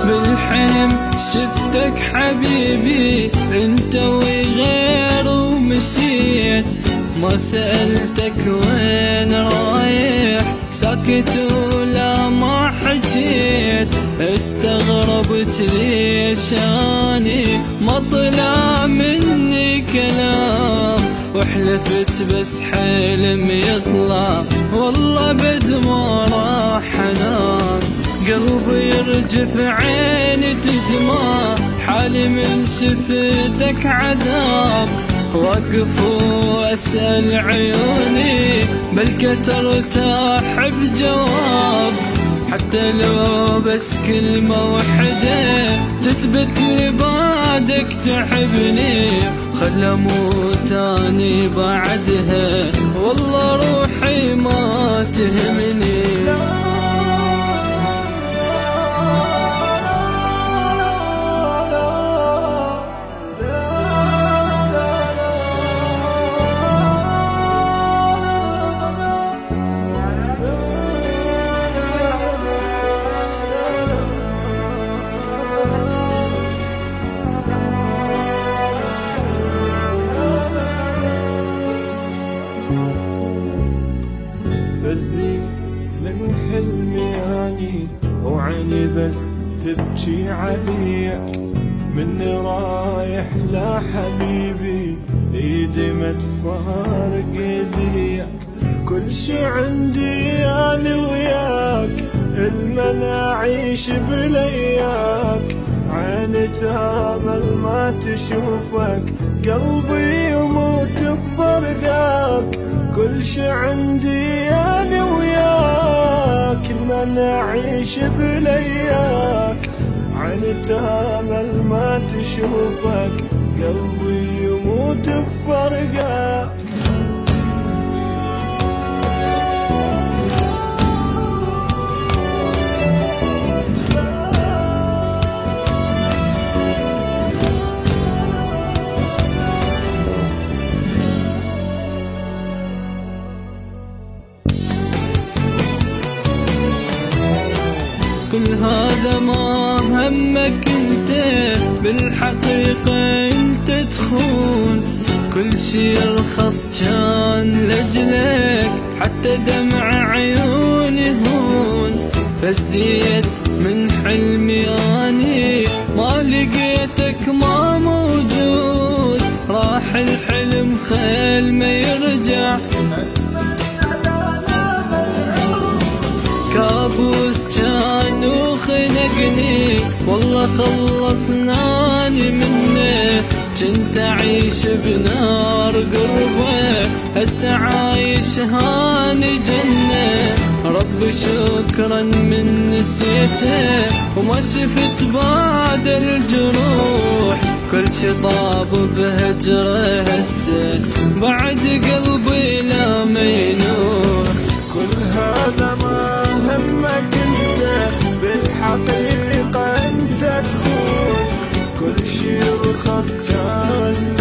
بالحلم شفتك حبيبي انت وغير ومشيت، ما سألتك وين رايح، ساكت ولا ما حجيت، استغربت ليش اني ما طلع مني كلام، وحلفت بس حلم يطلع والله بد ما راح انام، قلبي يرجف عيني تدمع، حالي من شفتك عذاب، واقف واسأل عيوني بالكتر ارتاح بجواب، حتى لو بس كلمة وحدة تثبت لي بعدك تحبني، خل اموت اني بعدها والله روحي ما تهمني. فزيت من حلمي اني وعيني بس تبكي عليك، مني رايح لا حبيبي ايدي ما تفارق ايديك، كل شي عندي انا وياك، المنى اعيش بلياك، عيني تامل ما تشوفك، قلبي يموت بفرقك، كل شي عندي انا وياك، المنى اعيش بلياك، عيني تامل ما تشوفك، قلبي يموت بفرقك. كل هذا ما همك انت، بالحقيقة انت تخون، كل شي رخص كان لجلك، حتى دمع عيوني هون، فزيت من حلمي اني ما لقيتك ما موجود، راح الحلم خيل ما يرجع، كابوس كان وخنقني والله خلصناني منه، كنت اعيش بنار قربه هسه عايش هاني جنة، رب شكرا من نسيته وما شفت بعد الجروح، كل شي طاب بهجره هسه بعد قلبي لا مينوح. كل هذا ما همك انت، بالحقيقة انت تخون، كل شي رخص كان